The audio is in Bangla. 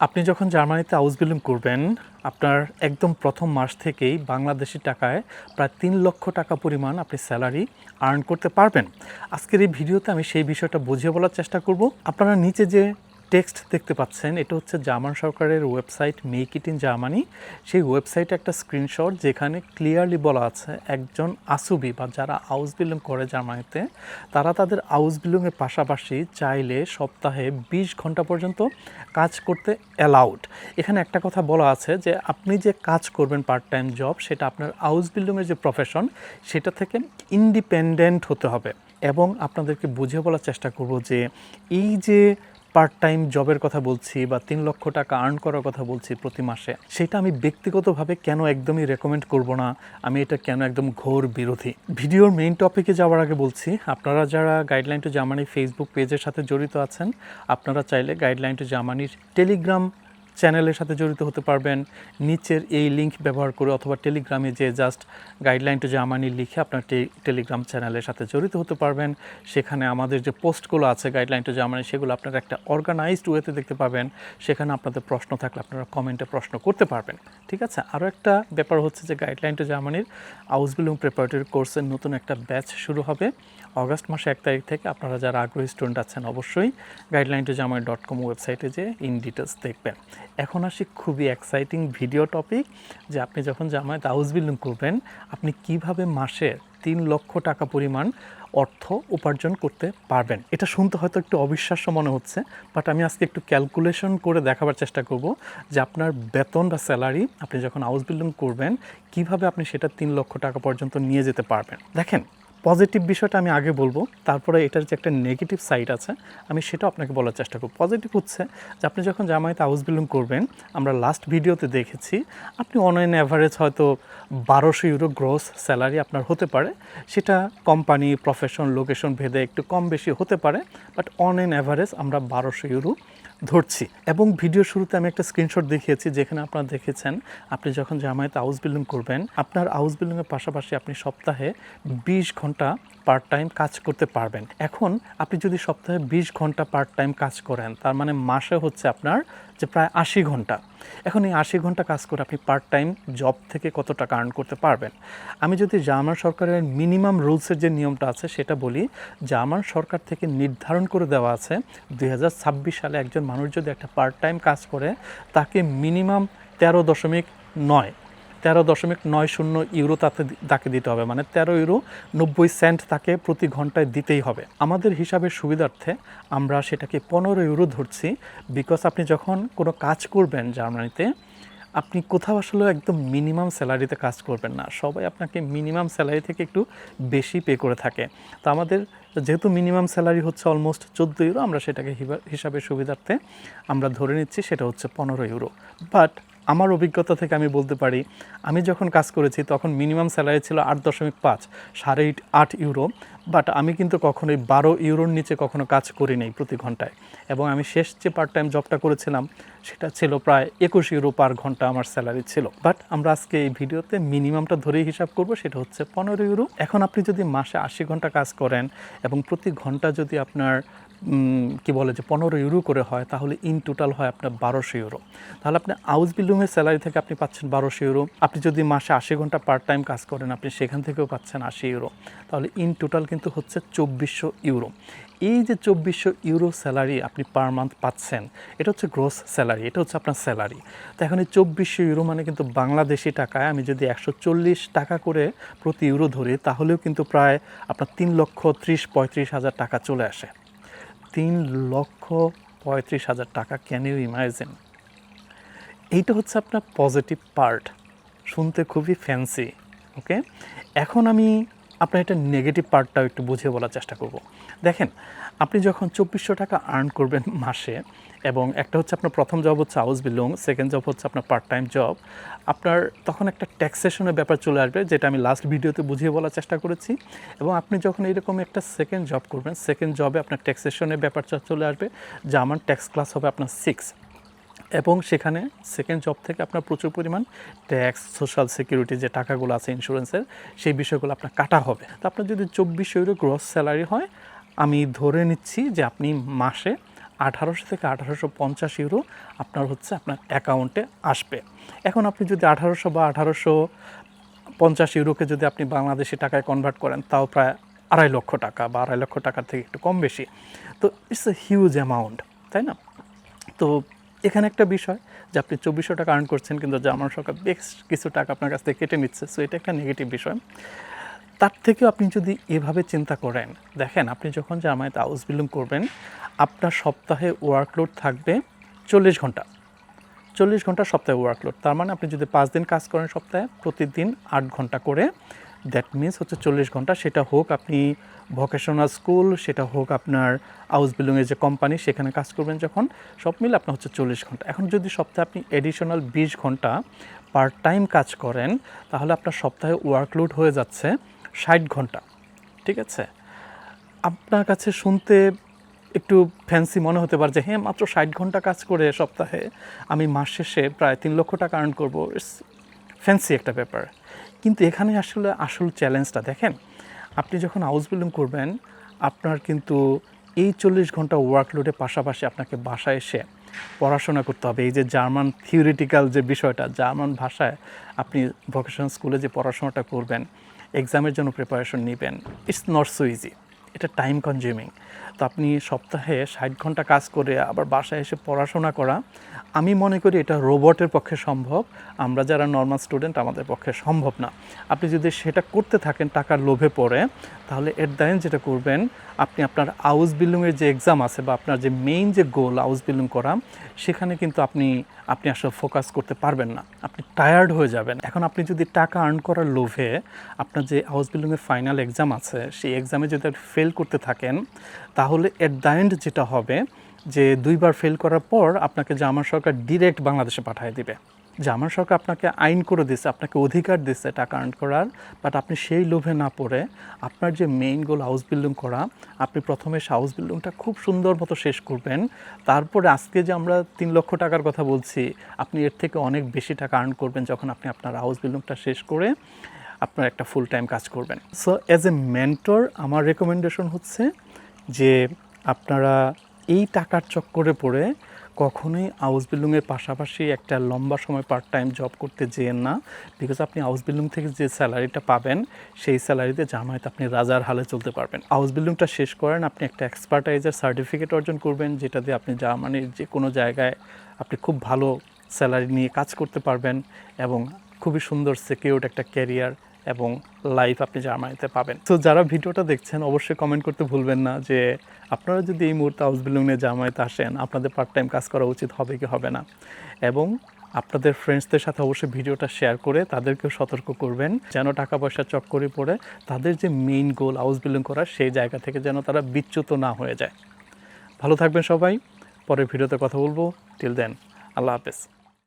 আপনি যখন জার্মানিতে আউসবিল্ডিং করবেন, আপনার একদম প্রথম মাস থেকেই বাংলাদেশি টাকায় প্রায় ৩ লক্ষ টাকা পরিমাণ আপনি স্যালারি আর্ন করতে পারবেন। আজকের এই ভিডিওতে আমি সেই বিষয়টা বুঝিয়ে বলার চেষ্টা করব। আপনারা নিচে যে টেক্সট দেখতে পাচ্ছেন, এটা হচ্ছে জার্মান সরকারের website make it in Germany. সেই ওয়েবসাইটে একটা স্ক্রিনশট যেখানে ক্লিয়ারলি বলা আছে একজন আসুবি বা যারা হাউস বিল্ডিং করে জার্মানিতে, তারা তাদের হাউস বিল্ডিংয়ের পাশাপাশি চাইলে সপ্তাহে ২০ ঘন্টা পর্যন্ত কাজ করতে অ্যালাউড। এখানে একটা কথা বলা আছে যে আপনি যে কাজ করবেন পার্ট টাইম জব, সেটা আপনার হাউস বিল্ডিংয়ের যে প্রফেশন সেটা থেকে ইন্ডিপেন্ডেন্ট হতে হবে। এবং আপনাদেরকে বুঝিয়ে বলার চেষ্টা করব যে এই যে পার্ট টাইম জবের কথা বলছি বা ৩ লক্ষ টাকা আর্ন করার কথা বলছি প্রতি মাসে, সেটা আমি ব্যক্তিগতভাবে কেন একদমই রেকমেন্ড করব না, আমি এটা কেন একদম ঘোর বিরোধী। ভিডিওর মেইন টপিকে যাওয়ার আগে বলছি, আপনারা যারা গাইডলাইন টু জার্মানি ফেসবুক পেজের সাথে জড়িত আছেন, আপনারা চাইলে গাইডলাইন টু জার্মানির টেলিগ্রাম চ্যানেলের সাথে জড়িত হতে পারবেন। নিচের এই লিঙ্ক ব্যবহার করে অথবা টেলিগ্রামে যে জাস্ট গাইডলাইন টু জার্মানি লিখে আপনার টেলিগ্রাম চ্যানেলের সাথে জড়িত হতে পারবেন। সেখানে আমাদের যে পোস্টগুলো আছে গাইডলাইন টু জার্মানি, সেগুলো আপনারা একটা অর্গানাইজড ওয়েতে দেখতে পাবেন। সেখানে আপনাদের প্রশ্ন থাকলে আপনারা কমেন্টে প্রশ্ন করতে পারবেন। ঠিক আছে। আরও একটা ব্যাপার হচ্ছে যে গাইডলাইন টু জার্মানির হাউস বিল্ডিং প্রিপারেটরি কোর্সের নতুন একটা ব্যাচ শুরু হবে অগাস্ট মাসে ১ তারিখ থেকে। আপনারা যারা আগ্রহী স্টুডেন্ট আছেন অবশ্যই গাইডলাইন টু জার্মানি .com ওয়েবসাইটে যে ইন ডিটেলস দেখবেন। এখন আসি খুবই এক্সাইটিং ভিডিও টপিক, যে আপনি যখন জার্মানিতে হাউস বিল্ডিং করবেন, আপনি কিভাবে মাসে ৩ লক্ষ টাকা পরিমাণ অর্থ উপার্জন করতে পারবেন। এটা শুনতে হয়তো একটু অবিশ্বাস্য মনে হচ্ছে, বাট আমি আজকে একটু ক্যালকুলেশন করে দেখাবার চেষ্টা করব যে আপনার বেতন বা স্যালারি আপনি যখন হাউস বিল্ডিং করবেন কিভাবে আপনি সেটা ৩ লক্ষ টাকা পর্যন্ত নিয়ে যেতে পারবেন। দেখেন, পজিটিভ বিষয়টা আমি আগে বলবো, তারপরে এটার যে একটা নেগেটিভ সাইড আছে আমি সেটাও আপনাকে বলার চেষ্টা করব। পজিটিভ হচ্ছে যে আপনি যখন জার্মানিতে হাউস বিল্ডিং করবেন, আমরা লাস্ট ভিডিওতে দেখেছি আপনি অন অ্যান অ্যাভারেজ হয়তো ১২০০ ইউরো গ্রোস স্যালারি আপনার হতে পারে। সেটা কোম্পানি, প্রফেশন, লোকেশন ভেদে একটু কম বেশি হতে পারে, বাট অন অ্যান অ্যাভারেজ আমরা ১২০০ ইউরো ধরছি। এবং ভিডিও শুরুতে আমি একটা স্ক্রিনশট দেখিয়েছি যেখানে আপনারা দেখেছেন আপনি যখন জার্মানিতে হাউস বিল্ডিং করবেন, আপনার হাউস বিল্ডিংয়ের পাশাপাশি আপনি সপ্তাহে ২০ ঘন্টা পার্ট টাইম কাজ করতে পারবেন। এখন আপনি যদি সপ্তাহে ২০ ঘন্টা পার্ট টাইম কাজ করেন, তার মানে মাসে হচ্ছে আপনার যে প্রায় ৮০ ঘন্টা। এখন এই ৮০ ঘন্টা কাজ করে আপনি পার্ট টাইম জব থেকে কত টাকা আর্ন করতে পারবেন। আমি যদি জার্মান সরকারের মিনিমাম রুলসের যে নিয়মটা আছে সেটা বলি, জার্মান সরকার থেকে নির্ধারণ করে দেওয়া আছে ২০২৬ সালে একজন মানুষ যদি একটা পার্ট টাইম কাজ করে, তাকে মিনিমাম 13.90 ইউরো তাকে দিতে হবে, মানে 13.90 ইউরো তাকে প্রতি ঘন্টায় দিতেই হবে। আমাদের হিসাবের সুবিধার্থে আমরা সেটাকে 15 ইউরো ধরছি, বিকজ আপনি যখন কোনো কাজ করবেন জার্মানিতে, আপনি কোথাও আসলে একদম মিনিমাম স্যালারিতে কাজ করবেন না, সবাই আপনাকে মিনিমাম স্যালারি থেকে একটু বেশি পে করে থাকে। তো আমাদের যেহেতু মিনিমাম স্যালারি হচ্ছে অলমোস্ট 14 ইউরো, আমরা সেটাকে হিসাবের সুবিধার্থে আমরা ধরে নিচ্ছি সেটা হচ্ছে 15 ইউরো। বাট আমার অভিজ্ঞতা থেকে আমি বলতে পারি, আমি যখন কাজ করেছি তখন মিনিমাম স্যালারি ছিল 8.5, 8.5 ইউরো। বাট আমি কিন্তু কখনোই 12 ইউরোর নিচে কখনো কাজ করি নাই প্রতি ঘন্টায়। এবং আমি শেষ যে পার্ট টাইম জবটা করেছিলাম সেটা ছিল প্রায় 21 ইউরো পার ঘন্টা আমার স্যালারি ছিল। বাট আমরা আজকে এই ভিডিওতে মিনিমামটা ধরেই হিসাব করব, সেটা হচ্ছে 15 ইউরো। এখন আপনি যদি মাসে 80 ঘন্টা কাজ করেন এবং প্রতি ঘন্টা যদি আপনার কি বলে যে 15 ইউরো করে হয়, তাহলে ইন টোটাল হয় আপনার 1200 ইউরো। তাহলে আপনি হাউস বিল্ডিংয়ের স্যালারি থেকে আপনি পাচ্ছেন 1200 ইউরো। আপনি যদি মাসে 80 ঘন্টা পার্ট টাইম কাজ করেন, আপনি সেখান থেকেও পাচ্ছেন 80 ইউরো। তাহলে ইন টোটাল কিন্তু হচ্ছে 2400 ইউরো। এই যে 2400 ইউরো স্যালারি আপনি পার মান্থ পাচ্ছেন, এটা হচ্ছে গ্রোস স্যালারি, এটা হচ্ছে আপনার স্যালারি। তো এখন এই 2400 ইউরো মানে কিন্তু বাংলাদেশি টাকায় আমি যদি 140 টাকা করে প্রতি ইউরো ধরি, তাহলেও কিন্তু প্রায় আপনার 3,30,000-35,000 টাকা চলে আসে। 3,35,000 টাকা, ক্যান ইউ ইমাজিন? এইটা হচ্ছে আপনার পজিটিভ পার্ট, শুনতে খুবই ফ্যান্সি। ওকে, এখন আমি আপনার এটা নেগেটিভ পার্টটাও একটু বুঝিয়ে বলার চেষ্টা করব। দেখেন, আপনি যখন 2400 টাকা আর্ন করবেন মাসে, এবং একটা হচ্ছে আপনার প্রথম জব হচ্ছে হাউস বিল্ডিং, সেকেন্ড জব হচ্ছে আপনার পার্ট টাইম জব, আপনার তখন একটা ট্যাক্সেশনের ব্যাপার চলে আসবে, যেটা আমি লাস্ট ভিডিওতে বুঝিয়ে বলার চেষ্টা করেছি। এবং আপনি যখন এরকম একটা সেকেন্ড জব করবেন, সেকেন্ড জবে আপনার ট্যাক্সেশনের ব্যাপারটা চলে আসবে, যা আমার ট্যাক্স ক্লাস হবে আপনার 6। এবং সেখানে সেকেন্ড জব থেকে আপনার প্রচুর পরিমাণ ট্যাক্স, সোশ্যাল সিকিউরিটি যে টাকাগুলো আছে ইন্স্যুরেন্সের, সেই বিষয়গুলো আপনার কাটা হবে। তো আপনার যদি 2400 ইউরো গ্রস স্যালারি হয়, আমি ধরে নিচ্ছি যে আপনি মাসে 1800 থেকে 1850 ইউরো আপনার হচ্ছে আপনার অ্যাকাউন্টে আসবে। এখন আপনি যদি 1800 বা 1850 ইউরোকে যদি আপনি বাংলাদেশি টাকায় কনভার্ট করেন, তাও প্রায় 2.5 লক্ষ টাকা বা 2.5 লক্ষ টাকার থেকে একটু কম বেশি। তো ইটস এ হিউজ অ্যামাউন্ট, তাই না? তো এখানে একটা বিষয় যে আপনি 2400 টাকা আর্ন করছেন, কিন্তু জার্মান সরকার বেশ কিছু টাকা আপনার কাছ থেকে কেটে নিচ্ছে, সো এটা একটা নেগেটিভ বিষয়। তার থেকেও আপনি যদি এভাবে চিন্তা করেন, দেখেন আপনি যখন জার্মানিতে হাউস বিল্ডিং করবেন, আপনার সপ্তাহে ওয়ার্কলোড থাকবে 40 ঘন্টা। 40 ঘন্টা সপ্তাহে ওয়ার্কলোড, তার মানে আপনি যদি 5 দিন কাজ করেন সপ্তাহে, প্রতিদিন 8 ঘন্টা করে, দ্যাট মিনস হচ্ছে 40 ঘন্টা। সেটা হোক আপনি ভোকেশনাল স্কুল, সেটা হোক আপনার হাউস বিল্ডিংয়ের যে কোম্পানি, সেখানে কাজ করবেন যখন, সব মিলে আপনার হচ্ছে 40 ঘন্টা। এখন যদি সপ্তাহে আপনি এডিশনাল 20 ঘন্টা পার্ট টাইম কাজ করেন, তাহলে আপনার সপ্তাহে ওয়ার্কলোড হয়ে যাচ্ছে 60 ঘন্টা। ঠিক আছে? আপনার কাছে শুনতে একটু ফ্যান্সি মনে হতে পারে যে হ্যাঁ, মাত্র 60 ঘন্টা কাজ করে সপ্তাহে আমি মাস শেষে প্রায় 3 লক্ষ টাকা আর্ন করবো, ইটস ফ্যান্সি একটা ব্যাপার। কিন্তু এখানে আসলে আসল চ্যালেঞ্জটা দেখেন, আপনি যখন হাউস বিল্ডিং করবেন, আপনার কিন্তু এই 40 ঘন্টা ওয়ার্কলোডের পাশাপাশি আপনাকে বাসায় এসে পড়াশোনা করতে হবে। এই যে জার্মান থিওরিটিক্যাল যে বিষয়টা, জার্মান ভাষায় আপনি ভোকেশনাল স্কুলে যে পড়াশোনাটা করবেন, এক্সামের জন্য প্রিপারেশন নেবেন, ইটস নট সো ইজি, এটা টাইম কনজিউমিং। তো আপনি সপ্তাহে 60 ঘন্টা কাজ করে আবার বাসায় এসে পড়াশোনা করা, আমি মনে করি এটা রোবটের পক্ষে সম্ভব, আমরা যারা নর্মাল স্টুডেন্ট আমাদের পক্ষে সম্ভব না। আপনি যদি সেটা করতে থাকেন টাকার লোভে পড়ে, তাহলে এর দ্বারা যেটা করবেন, আপনি আপনার হাউস বিল্ডিংয়ের যে এক্সাম আছে বা আপনার যে মেইন যে গোল হাউস বিল্ডিং করা, সেখানে কিন্তু আপনি আসলে ফোকাস করতে পারবেন না, আপনি টায়ার্ড হয়ে যাবেন। এখন আপনি যদি টাকা আর্ন করার লোভে আপনার যে হাউস বিল্ডিংয়ের ফাইনাল এক্সাম আছে, সেই এক্সামে যদি আপনি ফেল করতে থাকেন, তাহলে এট দ্য এন্ড যেটা হবে যে 2বার ফেল করার পর আপনাকে জার্মান সরকার ডিরেক্ট বাংলাদেশে পাঠিয়ে দিবে। জার্মান সরকার আপনাকে আইন করে দিচ্ছে, আপনাকে অধিকার দিচ্ছে টাকা আর্ন করার, বাট আপনি সেই লোভে না পড়ে আপনার যে মেইন গোল হাউস বিল্ডিং করা, আপনি প্রথমে হাউস বিল্ডিংটা খুব সুন্দর মতো শেষ করবেন। তারপরে আজকে যে আমরা 3 লক্ষ টাকার কথা বলছি, আপনি এর থেকে অনেক বেশি টাকা আর্ন করবেন যখন আপনি আপনার হাউস বিল্ডিংটা শেষ করে আপনার একটা ফুল টাইম কাজ করবেন। সো অ্যাজ এ মেন্টর আমার রেকমেন্ডেশন হচ্ছে যে আপনারা এই টাকার চক্করে পড়ে কখনোই হাউস বিল্ডিংয়ের পাশাপাশি একটা লম্বা সময় পার্ট টাইম জব করতে যেয়েন না, বিকজ আপনি হাউস বিল্ডিং থেকে যে স্যালারিটা পাবেন, সেই স্যালারিতে জার্মানিতে আপনি রাজার হালে চলতে পারবেন। হাউস বিল্ডিংটা শেষ করেন, আপনি একটা এক্সপার্টাইজের সার্টিফিকেট অর্জন করবেন, যেটা দিয়ে আপনি জার্মানির যে কোনো জায়গায় আপনি খুব ভালো স্যালারি নিয়ে কাজ করতে পারবেন এবং খুবই সুন্দর সিকিউরড একটা ক্যারিয়ার এবং লাইফ আপনি জার্মানিতে পাবেন। তো যারা ভিডিওটা দেখছেন, অবশ্যই কমেন্ট করতে ভুলবেন না যে আপনারা যদি এই মুহূর্তে হাউস বিল্ডিং নিয়ে জার্মানিতে আসেন, আপনাদের পার্ট টাইম কাজ করা উচিত হবে কি হবে না, এবং আপনাদের ফ্রেন্ডসদের সাথে অবশ্যই ভিডিওটা শেয়ার করে তাদেরকেও সতর্ক করবেন যেন টাকা পয়সা চক্করে পড়ে তাদের যে মেইন গোল হাউস বিল্ডিং করা, সেই জায়গা থেকে যেন তারা বিচ্যুত না হয়ে যায়। ভালো থাকবেন সবাই, পরের ভিডিওতে কথা বলবো। টিল দেন, আল্লাহ হাফেজ।